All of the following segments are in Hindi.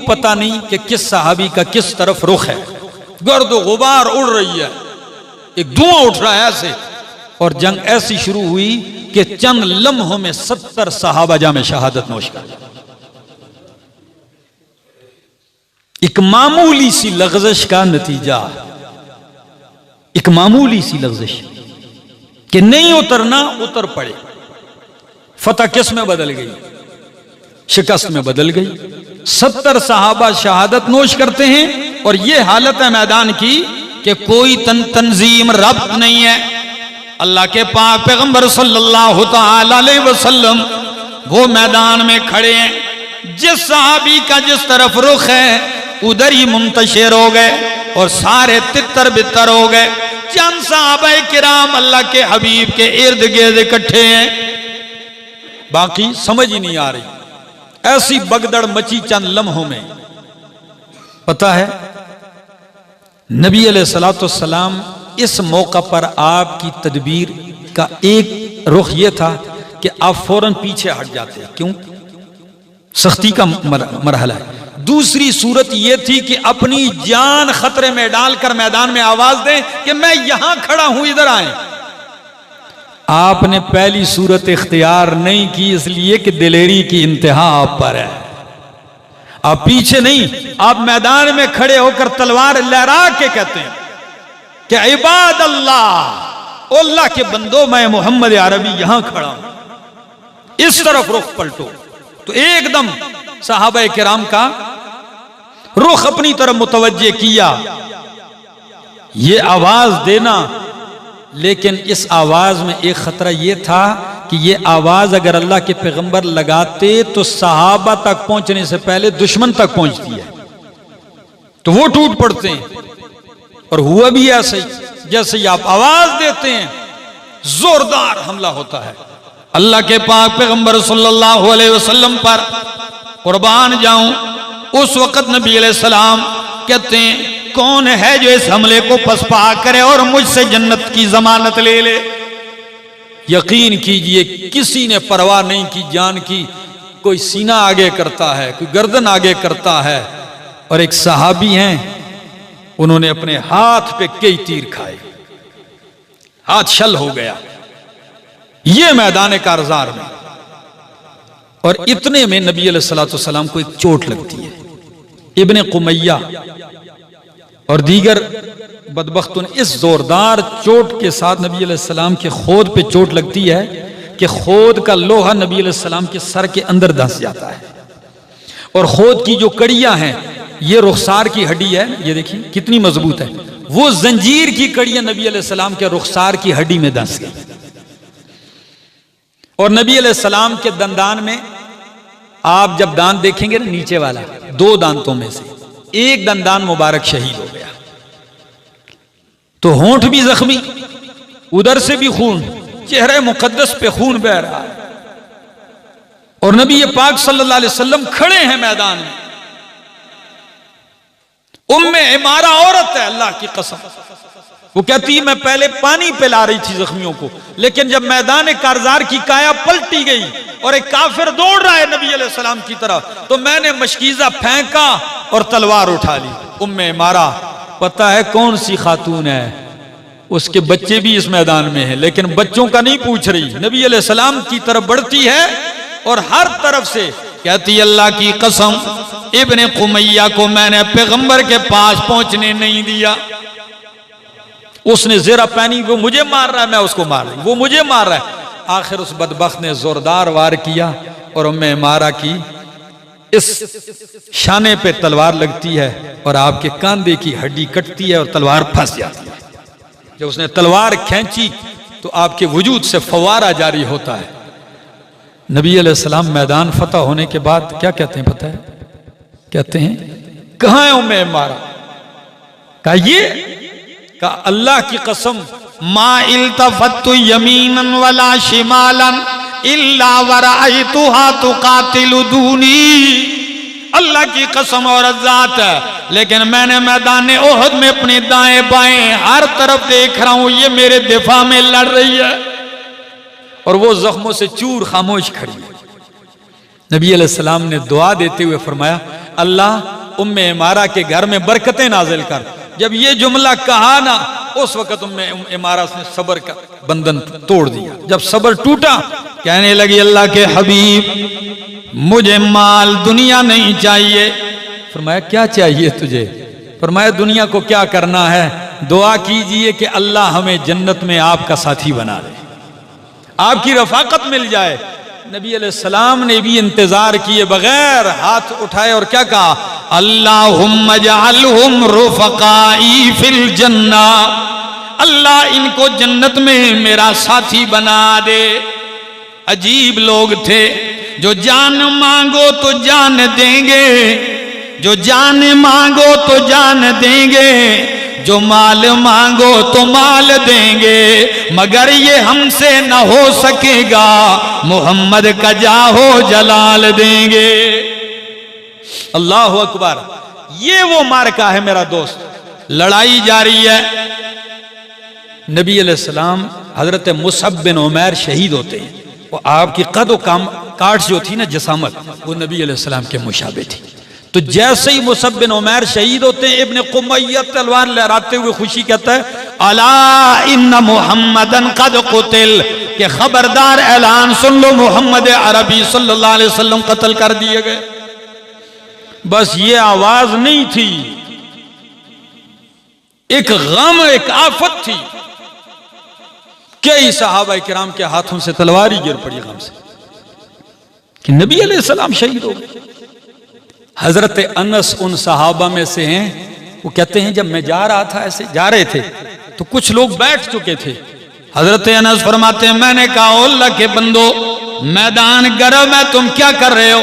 पता नहीं कि किस सहाबी का किस तरफ रुख है, गर्द गुबार उड़ रही है, एक धुआं उठ रहा है ऐसे, और जंग ऐसी शुरू हुई कि चंद लम्हों में 70 सहाबा जामे शहादत नोश कर गए। एक मामूली सी लग़ज़श का नतीजा, एक मामूली सी लग़ज़श कि नहीं उतरना, उतर पड़े। फतह किस में बदल गई? शिकस्त में बदल गई। 70 सहाबा शहादत नोश करते हैं और यह हालत है मैदान की कि कोई तंजीम रब्त नहीं है। अल्लाह के पाक पैगंबर सल्लल्लाहु तआला अलैहि वसल्लम वो मैदान में खड़े हैं, जिस सहाबी का जिस तरफ रुख है उधर ही मुंतशिर हो गए और सारे तितर बितर हो गए। चंद सहाबाए किराम अल्लाह के हबीब के इर्द गिर्द इकट्ठे हैं, बाकी समझ ही नहीं आ रही। ऐसी बगदड़ मची चंद लम्हों में। पता है नबी अलैहिस्सलाम इस मौका पर आपकी तदबीर का एक रुख यह था कि आप फौरन पीछे हट जाते हैं। क्यों? सख्ती का मरहला है। दूसरी सूरत यह थी कि अपनी जान खतरे में डालकर मैदान में आवाज दें कि मैं यहां खड़ा हूं, इधर आए। आपने पहली सूरत इख्तियार नहीं की, इसलिए कि दिलेरी की इंतहा आप पर है। आप पीछे नहीं, आप मैदान में खड़े होकर तलवार लहरा के कहते हैं कि इबाद अल्लाह, अल्लाह के बंदो, मैं मोहम्मद अरबी यहां खड़ा हूं, इस तरफ रुख पलटो। तो एकदम सहाबाए किराम का रुख अपनी तरफ मुतवज्जे किया। ये आवाज देना, लेकिन इस आवाज में एक खतरा यह था कि ये आवाज अगर अल्लाह के पैगंबर लगाते तो सहाबा तक पहुंचने से पहले दुश्मन तक पहुंचती है, तो वो टूट पड़ते हैं। और हुआ भी ऐसे ही, जैसे ही आप आवाज देते हैं जोरदार हमला होता है। अल्लाह के पाक पैगंबर सल्लल्लाहु अलैहि वसल्लम पर कुर्बान जाऊं, उस वक्त नबी अलैहिस्सलाम कहते हैं कौन है जो इस हमले को पसपा करे और मुझसे जन्नत की जमानत ले ले। यकीन कीजिए किसी ने परवाह नहीं की जान की। कोई सीना आगे करता है, कोई गर्दन आगे करता है। और एक सहाबी हैं, उन्होंने अपने हाथ पे कई तीर खाए, हाथ शल हो गया ये मैदान कारजार में। और इतने में नबी अलैहिस्सलाम को एक चोट लगती है। इब्ने कुमैया और दीगर बदबख्तों ने इस जोरदार चोट के साथ नबी अलैहिस्सलाम के खोद पे चोट लगती है कि खोद का लोहा नबी अलैहिस्सलाम के सर के अंदर धंस जाता है। और खोद की जो कड़ियां हैं, ये रुखसार की हड्डी है, ये देखिए कितनी मजबूत है, वो जंजीर की कड़ियां नबी अलैहिस्सलाम के रुखसार की हड्डी में धंस गई। और नबी अलैहिस्सलाम के दंदान में आप जब दांत देखेंगे ना, नीचे वाला 2 दांतों में से एक दंदान मुबारक शहीद हो गया। तो होंठ भी जख्मी, उधर से भी खून, चेहरे मुकद्दस पे खून बह रहा है। और नबी पाक सल्लल्लाहु अलैहि वसल्लम खड़े हैं मैदान में। उम्मे इमारा औरत है, अल्लाह की कसम, वो कहती मैं पहले पानी पिला रही थी जख्मियों को, लेकिन जब मैदान कारजार की काया पलटी गई और एक काफिर दौड़ रहा है नबी अलैहिस्सलाम की तरफ, तो मैंने मशकीजा फेंका और तलवार उठा ली। उम्मे इमारा पता है कौन सी खातून है? उसके बच्चे भी इस मैदान में हैं, लेकिन बच्चों का नहीं पूछ रही, नबी अलैहिस्सलाम की तरफ बढ़ती है और हर तरफ से कहती अल्लाह की कसम इब्ने कुमैया को मैंने पैगंबर के पास पहुंचने नहीं दिया। उसने ज़रा पहनी, वो मुझे मार रहा है, मैं उसको मार रही, वो मुझे मार रहा है। आखिर उस बदबख्त ने जोरदार वार किया और उम्मे इमारा की इस शाने पे तलवार लगती है और आपके कांधे की हड्डी कटती है और तलवार फंस जाती है। जब उसने तलवार खींची तो आपके वजूद से फवारा जारी होता है। नबी अलैहिस्सलाम मैदान फतह होने के बाद क्या कहते हैं पता है? कहते हैं कहां है उम्मे इमारा? कहा ये, का अल्लाह की कसम मा इल्तफत्तु यमीनन वला शिमालन इल्ला वराइतुहा तुकातिलु दूनी। अल्लाह की कसम और ज़ात है, लेकिन मैंने मैदान ओहद में अपने दाएं बाएं हर तरफ देख रहा हूं, ये मेरे दिफा में लड़ रही है और वो जख्मों से चूर खामोश खड़ी है। नबी अलैहिस्सलाम ने दुआ देते हुए फरमाया अल्लाह उम्मे इमारा के घर में बरकतें नाजिल कर। जब ये जुमला कहा ना, उस वक्त उम्मे इमारा ने सब्र का बंधन तोड़ दिया। जब सब्र टूटा, कहने लगी अल्लाह के हबीब मुझे माल दुनिया नहीं चाहिए। फरमाया क्या चाहिए तुझे? फरमाया दुनिया को क्या करना है, दुआ कीजिए कि अल्लाह हमें जन्नत में आपका साथी बना दे, आपकी रफाकत मिल जाए। नबी अलैहिस्सलाम ने भी इंतजार किए बगैर हाथ उठाए और क्या कहा, अल्लाहुम्मा जअलहुम रुफकाई फिल जन्ना, अल्लाह इनको जन्नत में मेरा साथी बना दे। अजीब लोग थे, जो जान मांगो तो जान देंगे, जो जान मांगो तो जान देंगे, जो माल मांगो तो माल देंगे, मगर ये हमसे न हो सकेगा, मोहम्मद का जाहो जलाल देंगे। अल्लाह अकबर। ये वो मार्का है मेरा दोस्त, लड़ाई जारी है। नबी अलैहिस्सलाम हजरत मुसअब बिन उमैर शहीद होते हैं। वो आपकी कद व काट जो थी ना, जसामत, वो नबी अलैहिस्सलाम के मुशाबे थी। तो जैसे ही मुसअब बिन उमैर शहीद होते हैं, इब्न कुमय्या तलवार लहराते हुए खुशी कहता है, अला इन्ना मुहम्मदन कद कुतिल, के खबरदार ऐलान सुन लो, मोहम्मद अरबी सल्लल्लाहु अलैहि वसल्लम कत्ल कर दिए गए। बस ये आवाज नहीं थी, एक गम, एक आफत थी। कई सहाबा किराम के हाथों से तलवार ही गिर पड़ी गम से कि नबी अलैहिस्सलाम शहीद हो गए। हजरत अनस उन सहाबा में से हैं, वो कहते हैं जब मैं जा रहा था, ऐसे जा रहे थे तो कुछ लोग बैठ चुके थे। हजरत अनस फरमाते हैं मैंने कहा अल्लाह के बंदो, मैदान गर्म है, तुम क्या कर रहे हो?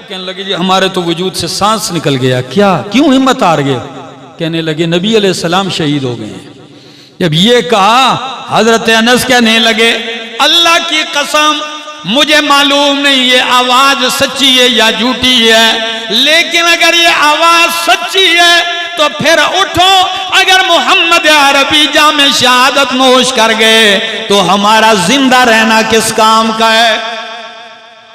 कहने लगे जी हमारे तो वजूद से सांस निकल गया। क्या, क्यों हिम्मत हार गए? कहने लगे नबी अलैहिस्सलाम शहीद हो गए। जब ये कहा, हजरत अनस कहने लगे अल्लाह की कसम मुझे मालूम नहीं ये आवाज सच्ची है या झूठी है, लेकिन अगर ये आवाज सच्ची है तो फिर उठो, अगर मोहम्मद अरबी जामे शहादत नोश कर गए तो हमारा जिंदा रहना किस काम का है?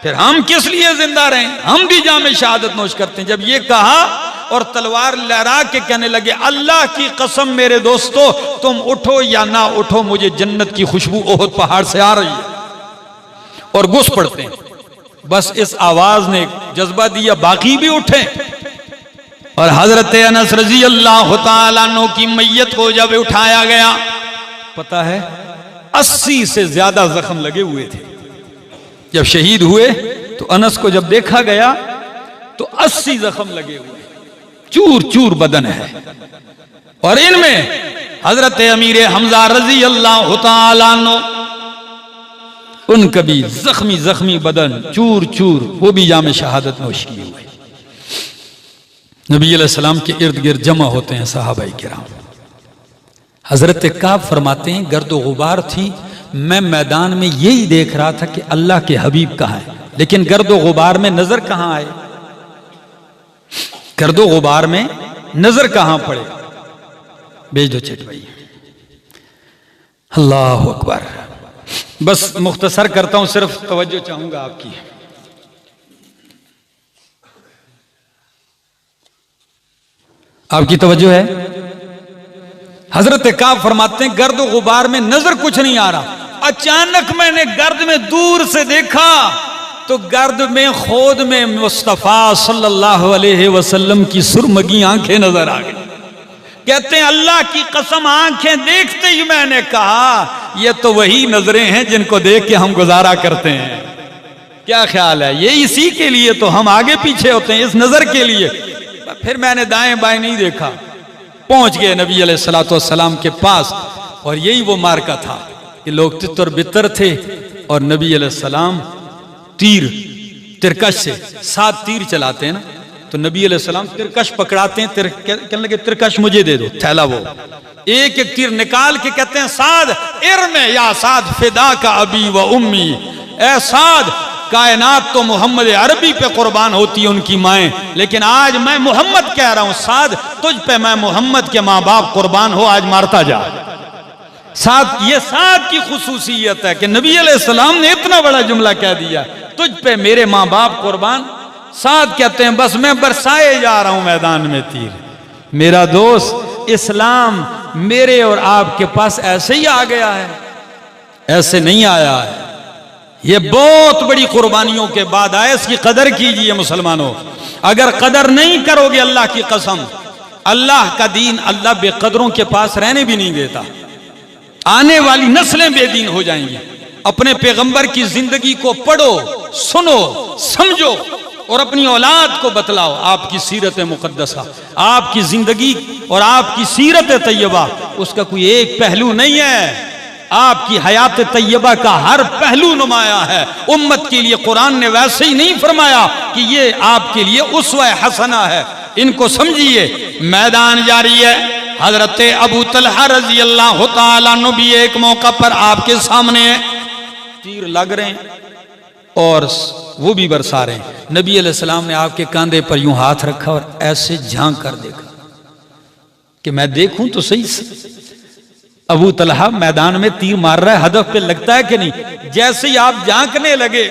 फिर हम किस लिए जिंदा रहें? हम भी जामे शहादत नोश करते हैं। जब ये कहा और तलवार लहरा के कहने लगे अल्लाह की कसम मेरे दोस्तों, तुम उठो या ना उठो, मुझे जन्नत की खुशबू ओहद पहाड़ से आ रही है। और घुस पड़ते हैं। बस इस आवाज ने जज्बा दिया, बाकी भी उठे। और हजरत अनस रजी अल्लाह तआला अन्हु की मैयत को जब उठाया गया, पता है 80 से ज्यादा जख्म लगे हुए थे। जब शहीद हुए तो अनस को जब देखा गया तो 80 जख्म लगे हुए, चूर चूर बदन है। और इनमें हजरत अमीर हमजा रजी अल्लाह तआला अन्हु, उनका भी जख्मी जख्मी बदन चूर चूर, वो भी जाम शहादत नोश किए हुए। नबी अलैहिस्सलाम के इर्द गिर्द जमा होते हैं सहाबाए किराम। हजरत काब फरमाते हैं गर्दो गुबार थी, मैं मैदान में यही देख रहा था कि अल्लाह के हबीब कहाँ है, लेकिन गर्दो गुबार में नजर कहाँ आए, गर्दो गुबार में नजर कहां पड़े? भेज दो चेट भाई। अल्लाह अकबर। बस मुख्तसर करता हूं, सिर्फ तवज्जो चाहूंगा आपकी। आपकी तवज्जो है? हजरत काब फरमाते हैं गर्द गुबार में नजर कुछ नहीं आ रहा, अचानक मैंने गर्द में दूर से देखा तो गर्द में खोद में मुस्तफा सल्लल्लाहु अलैहि वसल्लम की सुरमगी आंखें नजर आ गई। कहते हैं अल्लाह की कसम आंखें देखते ही मैंने कहा ये तो वही नजरें हैं जिनको देख के हम गुजारा करते हैं। क्या ख्याल है? ये इसी के लिए तो हम आगे पीछे होते हैं, इस नजर के लिए। फिर मैंने दाएं बाएं नहीं देखा, पहुंच गए नबी अलैहिस्सलातु वस्सलाम के पास। और यही वो मार्का था कि लोग तितर बितर थे और नबी अलैहिस्सलाम तीर तिरकश से 7 तीर चलाते हैं ना, तो नबी अलैहिस्सलाम तिरकश पकड़ाते हैं, कहने लगे तिरकश मुझे दे दो, थैला वो एक एक तीर निकाल के कहते हैं साद इरमे या साद फिदा का अबी व उम्मी, ए साद कायनात तो मोहम्मद अरबी पे कुर्बान होती है उनकी माएं, लेकिन आज मैं मोहम्मद कह रहा हूं साद तुझ पे मैं मोहम्मद के माँ बाप कुर्बान हो, आज मारता जा। साद, ये साद की खुसूसियत है कि नबी अलैहिस्सलाम ने इतना बड़ा जुमला कह दिया, तुझ पे मेरे माँ बाप कुर्बान। साद कहते हैं बस मैं बरसाए जा रहा हूं मैदान में तीर। मेरा दोस्त, इस्लाम मेरे और आपके पास ऐसे ही आ गया है, ऐसे नहीं आया है। ये बहुत बड़ी कुर्बानियों के बाद आया, इसकी कदर कीजिए मुसलमानों। अगर कदर नहीं करोगे, अल्लाह की कसम, अल्लाह का दीन अल्लाह बेकदरों के पास रहने भी नहीं देता। आने वाली नस्लें बेदीन हो जाएंगी। अपने पैगंबर की जिंदगी को पढ़ो, सुनो, समझो और अपनी औलाद को बतलाओ आपकी सीरत मुकद्दसा, आपकी जिंदगी और आपकी सीरत तैयबा, उसका कोई एक पहलू नहीं है। आपकी हयात तैयबा का हर पहलू नुमाया है। उम्मत के लिए कुरान ने वैसे ही नहीं फरमाया कि ये आपके लिए उस्वा हसना है। इनको समझिए। मैदान जारी है। हजरत अबू तलहा रजी अल्लाह तआला अन्हु भी एक मौका पर आपके सामने तीर लग रहे हैं और वो भी बरसा रहे हैं। नबी अलैहिस्सलाम ने आपके कंधे पर यूं हाथ रखा और ऐसे झांक कर देखा कि मैं देखूं तो सही। अबू तलहा मैदान में तीर मार रहा है, हदफ पे लगता है कि नहीं। जैसे ही आप झांकने लगे,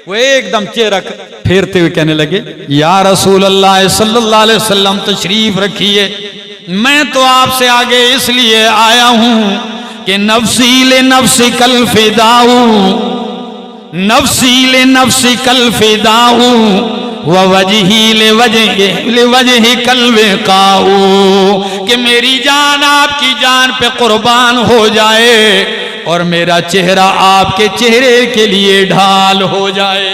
वो एकदम चेहरा फेरते हुए कहने लगे, या रसूल अल्लाह सल्लल्लाहु अलैहि वसल्लम तशरीफ रखिए, मैं तो आपसे आगे इसलिए आया हूं कि नफ्सी ले नफ्सी कल फिदाऊ, नफ्सी ले नफ्सी कल फिदाऊ व वजही ले वजही कल विकाऊ, कि मेरी जान आपकी जान पे कुर्बान हो जाए और मेरा चेहरा आपके चेहरे के लिए ढाल हो जाए।